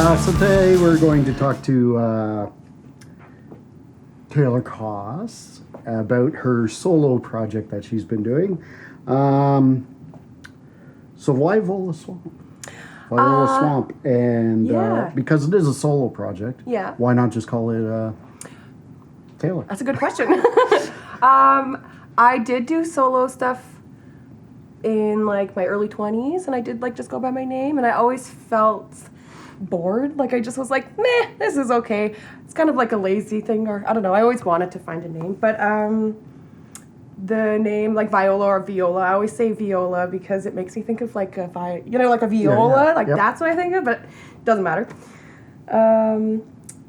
So today we're going to talk to Taylor Cos about her solo project that she's been doing. So why Viola Swamp? Viola Swamp, and because it is a solo project. Yeah. Why not just call it Taylor? That's a good question. I did do solo stuff in like my early 20s, and I did like just go by my name, and I always felt bored. Like I just was like, meh, this is okay. It's kind of like a lazy thing, or I don't know. I always wanted to find a name, but the name like Viola or Viola, I always say Viola because it makes me think of like like a viola. Yeah. Like that's what I think of, but it doesn't matter.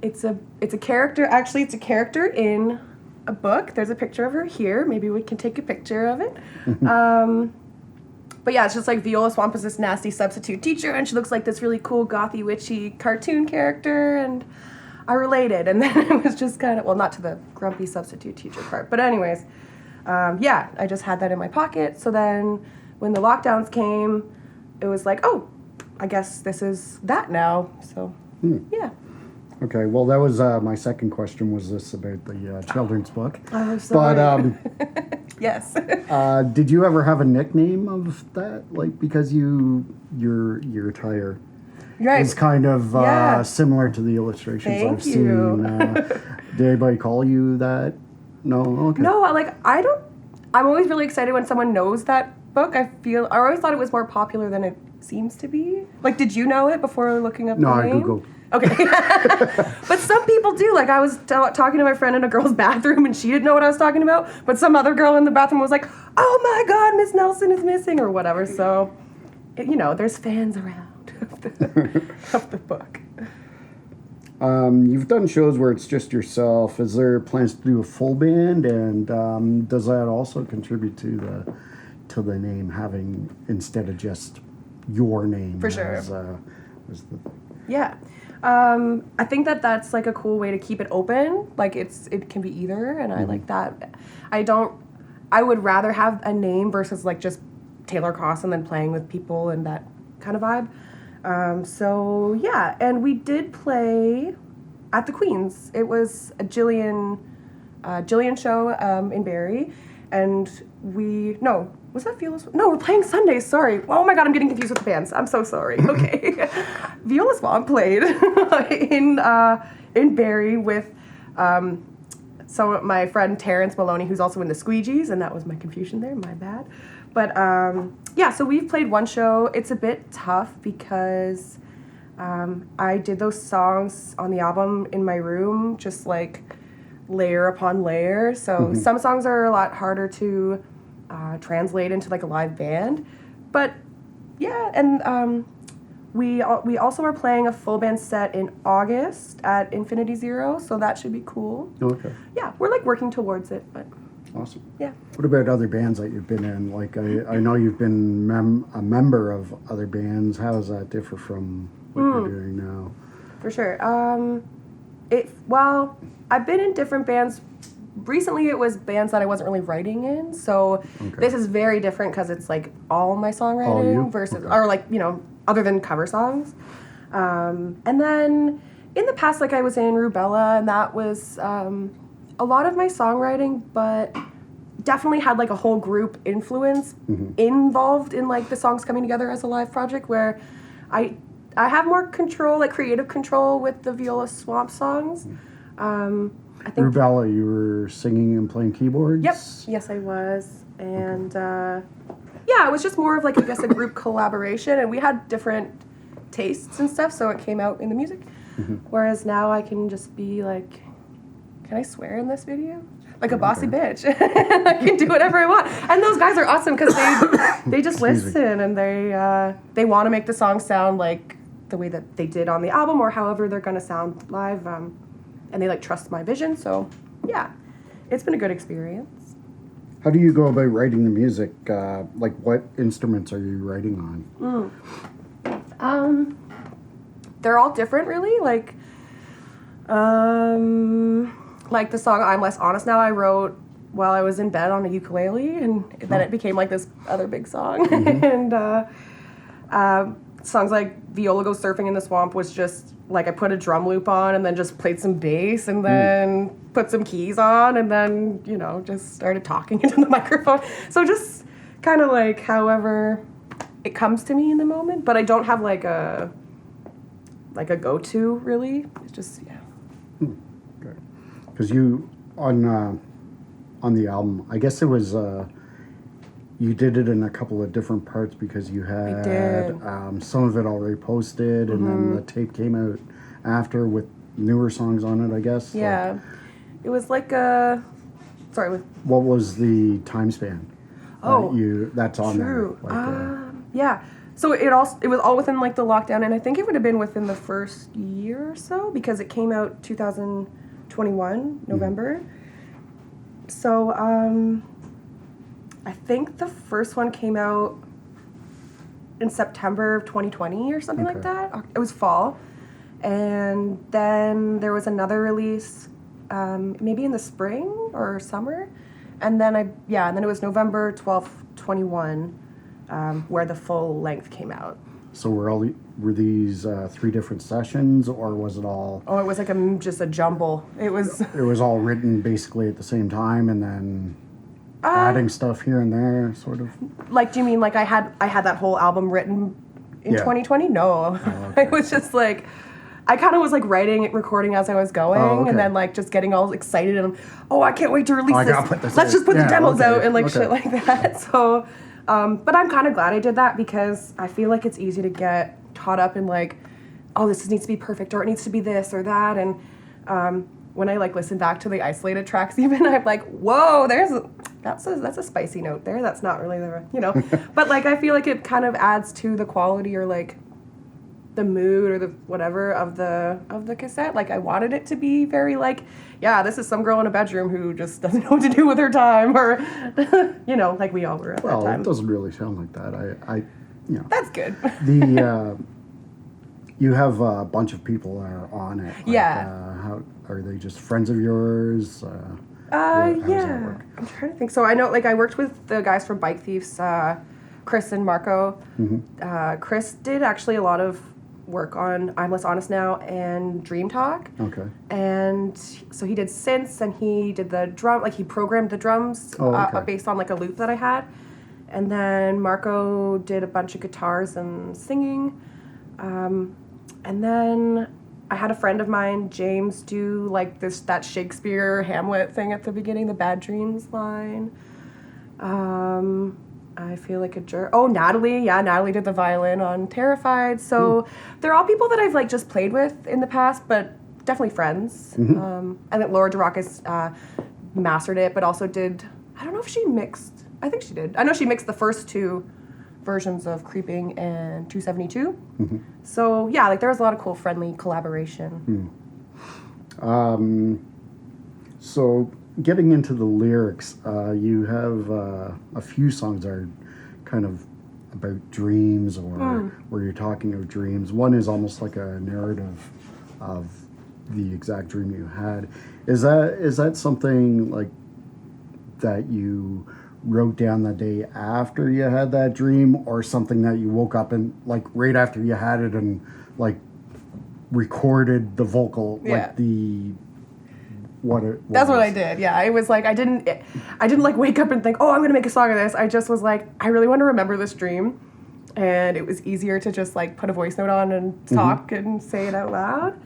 It's a character. Actually, it's a character in a book. There's a picture of her here. Maybe we can take a picture of it. But yeah, it's just like Viola Swamp is this nasty substitute teacher, and she looks like this really cool gothy witchy cartoon character, and I related. And then it was just kind of, well, not to the grumpy substitute teacher part, but anyways, I just had that in my pocket. So then when the lockdowns came, it was like, oh, I guess this is that now. So yeah. Okay, well, that was my second question. Was this about the children's book? Oh, sorry. But yes. did you ever have a nickname of that? Like because your attire is kind of similar to the illustrations I've seen. Did anybody call you that? No. Okay. No, like I'm always really excited when someone knows that book. I always thought it was more popular than it seems to be. Like, did you know it before looking up the name? No, I Googled. Okay. But some people do. Like, I was talking to my friend in a girl's bathroom, and she didn't know what I was talking about, but some other girl in the bathroom was like, oh my God, Miss Nelson is missing, or whatever. So, there's fans around of the book. You've done shows where it's just yourself. Is there plans to do a full band, and does that also contribute to the name having, instead of just your name? For sure. Yeah. I think that's like a cool way to keep it open. Like it can be either, and I like that. I would rather have a name versus like just Taylor Cos and then playing with people and that kind of vibe. So yeah, and we did play at the Queen's. It was a Jillian show in Barrie, and was that Viola Swamp? No, we're playing Sundays, sorry. Oh my God, I'm getting confused with the bands. I'm so sorry. Okay. Viola Swamp played in Barrie with my friend Terrence Maloney, who's also in the Squeegees, and that was my confusion there, my bad. But so we've played one show. It's a bit tough because I did those songs on the album in my room, just like layer upon layer. So some songs are a lot harder to translate into like a live band, but yeah, and we also are playing a full band set in August at Infinity Zero, so that should be cool. Okay. Yeah, we're like working towards it, but awesome. Yeah. What about other bands that you've been in? Like I know you've been a member of other bands. How does that differ from what you're doing now? For sure. I've been in different bands. Recently, it was bands that I wasn't really writing in, so this is very different because it's like all my songwriting versus, or like, other than cover songs. And then in the past, like I was in Rubella, and that was a lot of my songwriting, but definitely had like a whole group influence involved in like the songs coming together as a live project, where I have more control, like creative control with the Viola Swamp songs. I think Rubella, you were singing and playing keyboards? Yep. Yes, I was. And it was just more of like, I guess, a group collaboration, and we had different tastes and stuff, so it came out in the music. Whereas now I can just be like, can I swear in this video? Like a bossy bitch. I can do whatever I want. And those guys are awesome because they just listen, and they want to make the song sound like the way that they did on the album, or however they're going to sound live. And they like trust my vision, so yeah, it's been a good experience. How do you go about writing the music? Like, what instruments are you writing on? They're all different, really. Like the song "I'm Less Honest Now" I wrote while I was in bed on a ukulele, and then it became like this other big song. And songs like "Viola Goes Surfing in the Swamp" was just like I put a drum loop on and then just played some bass and then put some keys on and then, you know, just started talking into the microphone. So just kind of like however it comes to me in the moment, but I don't have like a go-to really. It's just, yeah. Okay. Because you, on the album, I guess it was, you did it in a couple of different parts because you had some of it already posted, and then the tape came out after with newer songs on it, I guess. Yeah. It was like what was the time span? That's on true. there. Like, yeah. So it was all within like the lockdown, and I think it would have been within the first year or so because it came out 2021 November. So I think the first one came out in September of 2020 or something like that. It was fall. And then there was another release maybe in the spring or summer. And then it was November 12th, 21 where the full length came out. So were these 3 different sessions, or was it all? Oh, it was like just a jumble. It was all written basically at the same time, and then adding stuff here and there, sort of. Like, do you mean like I had that whole album written in 2020? No, it was just like I kind of was like recording as I was going, and then like just getting all excited and I can't wait to release this. Let's just put the demos out and like shit like that. So. But I'm kind of glad I did that because I feel like it's easy to get caught up in like, oh, this needs to be perfect or it needs to be this or that. And when I like listen back to the isolated tracks, even I'm like, whoa, that's a spicy note there. That's not really the, you know. But like I feel like it kind of adds to the quality or like the mood or the whatever of the cassette. Like I wanted it to be very like, yeah, this is some girl in a bedroom who just doesn't know what to do with her time, or you know, like we all were at that time. Well, it doesn't really sound like that. I you know. That's good. You have a bunch of people that are on it. Like, how are they? Just friends of yours? How does that work? I'm trying to think. So I know, like, I worked with the guys from Bike Thieves, Chris and Marco. Chris did actually a lot of work on I'm Less Honest Now and Dream Talk. Okay. And so he did synths and he did the drum, like he programmed the drums based on like a loop that I had. And then Marco did a bunch of guitars and singing. And then I had a friend of mine, James, do like that Shakespeare Hamlet thing at the beginning, the Bad Dreams line. I feel like a jerk. Oh, Natalie. Yeah, Natalie did the violin on Terrified. So they're all people that I've like just played with in the past, but definitely friends. And then Laura DeRocas mastered it, but also did, I don't know if she mixed, I think she did. I know she mixed the first 2 versions of Creeping and 272. So yeah, like there was a lot of cool friendly collaboration. So getting into the lyrics, you have a few songs that are kind of about dreams or where you're talking of dreams. One is almost like a narrative of the exact dream you had. Is that something like that you wrote down the day after you had that dream, or something that you woke up and like right after you had it and like recorded the vocal, like the what it was? That's what I did. Yeah, it was like I didn't like wake up and think, oh, I'm gonna make a song of this. I just was like, I really want to remember this dream, and it was easier to just like put a voice note on and talk and say it out loud,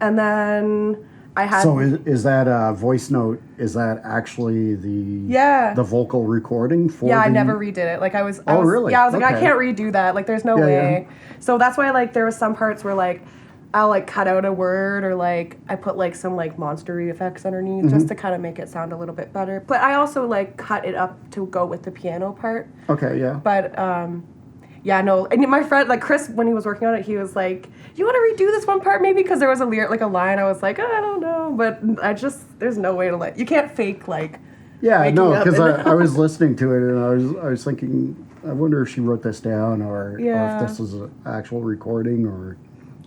and then I had. So is that a voice note? Is that actually the vocal recording for? Yeah, I never redid it. Like I was. Really? Yeah, I was like, I can't redo that. Like, there's no way. Yeah. So that's why like there was some parts where like I'll like cut out a word, or like I put like some like monstery effects underneath just to kind of make it sound a little bit better. But I also like cut it up to go with the piano part. Okay. Yeah. But yeah, no. And my friend, like Chris, when he was working on it, he was like, "You want to redo this one part, maybe?" Because there was a line. I was like, I don't know, but there's no way to you can't fake like. Yeah, no, because I was listening to it and I was thinking, I wonder if she wrote this down or if this is an actual recording or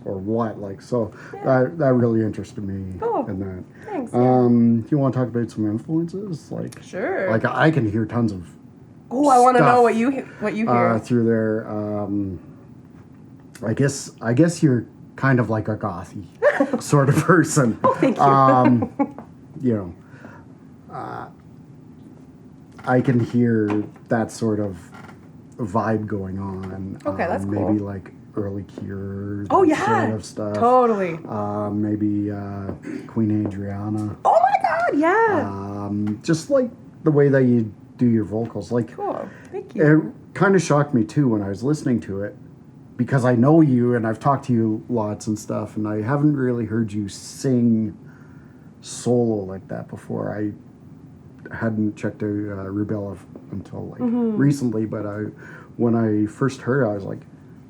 what. Like, so that really interested me in that. Thanks. Do you want to talk about some influences? Like, sure. Like I can hear tons of. Oh, I want to know what you hear through there. I guess your kind of like a gothy sort of person. Oh, thank you. I can hear that sort of vibe going on. Okay, that's maybe cool. like early Cure. Oh yeah, sort of stuff. Totally. Maybe Queen Adriana. Oh my God, yeah. Just like the way that you do your vocals, like. Cool. Thank you. It kind of shocked me too when I was listening to it, because I know you and I've talked to you lots and stuff, and I haven't really heard you sing solo like that before. I hadn't checked out Rubella until like recently, but when I first heard her, I was like,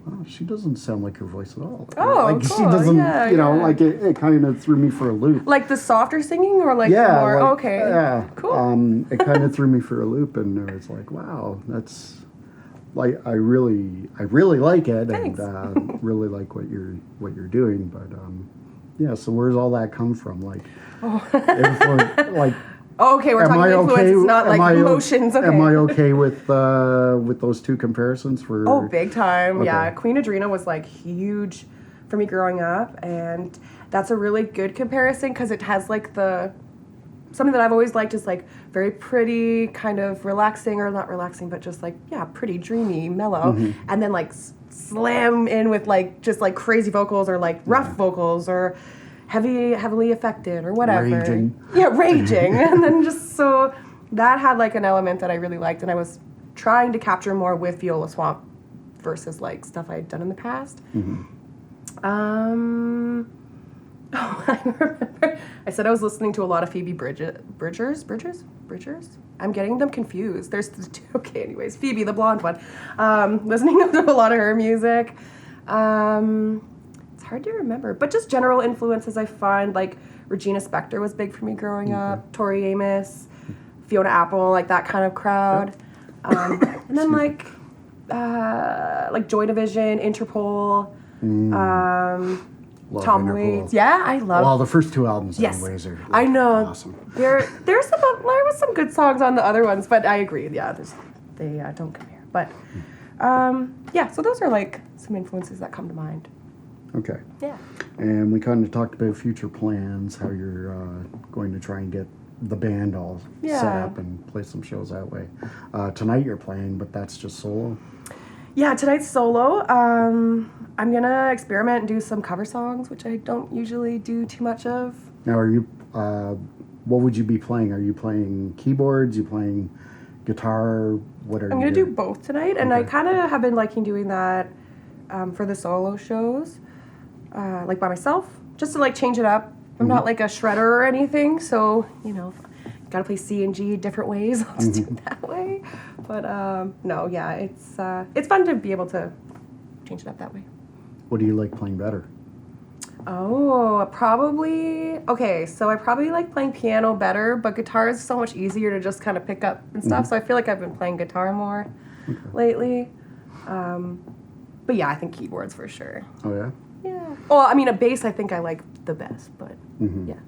oh, she doesn't sound like her voice at all. Oh, like cool. She doesn't, Yeah. like it kind of threw me for a loop. Like the softer singing, or like more? Like, okay. Yeah. Cool. It kind of threw me for a loop, and it was like, wow, that's like I really like it. Thanks. And really like what you're doing. But yeah. So where's all that come from? Like, like. Okay, we're talking influence, not like emotions. Okay. Am I okay with those two comparisons? Big time. Okay. Yeah, Queen Adrena was like huge for me growing up, and that's a really good comparison because it has like something that I've always liked is like very pretty, kind of relaxing, or not relaxing, but just like pretty, dreamy, mellow, and then like slam in with like just like crazy vocals or like rough vocals or heavily affected or whatever. Raging. Yeah, raging. And then just so that had like an element that I really liked, and I was trying to capture more with Viola Swamp versus like stuff I had done in the past. I remember I said I was listening to a lot of Phoebe Bridgers. I'm getting them confused. There's the two. Okay, anyways, Phoebe, the blonde one. Listening to a lot of her music. It's hard to remember, but just general influences I find, like Regina Spektor was big for me growing up, Tori Amos, Fiona Apple, like that kind of crowd. And then like Joy Division, Interpol, Tom Waits. Yeah, I love. Well, the first two albums, yes, anyways, are I know. awesome. There was some good songs on the other ones, but I agree. Yeah, they don't compare. But yeah, so those are like some influences that come to mind. Okay. Yeah. And we kind of talked about future plans, how you're going to try and get the band all set up and play some shows that way. Tonight you're playing, but that's just solo? Yeah, tonight's solo. I'm going to experiment and do some cover songs, which I don't usually do too much of. Now, are you, what would you be playing? Are you playing keyboards? You playing guitar? What are you I'm going to do both tonight, and I kind of have been liking doing that for the solo shows. Like by myself, just to like change it up. I'm not like a shredder or anything, so gotta play C and G different ways. I'll just do it that way. But no, yeah, it's fun to be able to change it up that way. What do you like playing better? Oh, probably so I probably like playing piano better, but guitar is so much easier to just kind of pick up and stuff. So I feel like I've been playing guitar more lately. But yeah, I think keyboards for sure. Oh yeah. Yeah. Well, I mean, a bass I think I like the best, but yeah.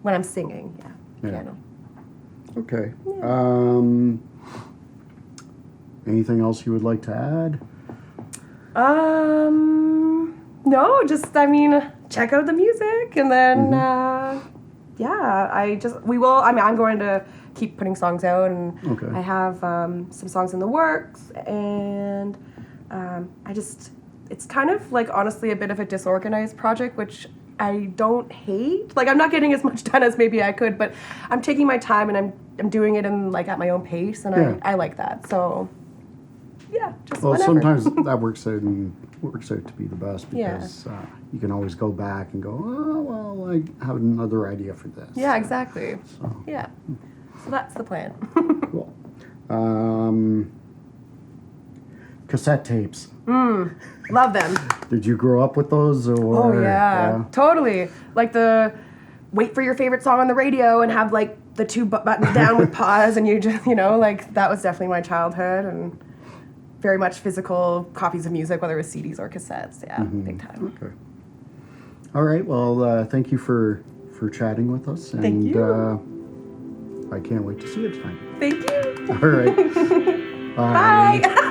When I'm singing, piano. Okay. Anything else you would like to add? No, just, I mean, check out the music, and then, I'm going to keep putting songs out, and I have some songs in the works, and it's kind of like honestly a bit of a disorganized project, which I don't hate. Like I'm not getting as much done as maybe I could, but I'm taking my time and I'm doing it in like at my own pace, and I like that. So yeah, just whenever. Sometimes that works out to be the best because you can always go back and go, oh well, I have another idea for this. Yeah, exactly. So that's the plan. Cool. Cassette tapes. Love them. Did you grow up with those? Or, oh, yeah. Totally. Like the wait for your favorite song on the radio and have like the two buttons down with pause, and you just, like that was definitely my childhood, and very much physical copies of music, whether it was CDs or cassettes. Yeah, big time. Okay. All right. Well, thank you for chatting with us. And, thank you. I can't wait to see you tonight. Thank you. All right. Bye.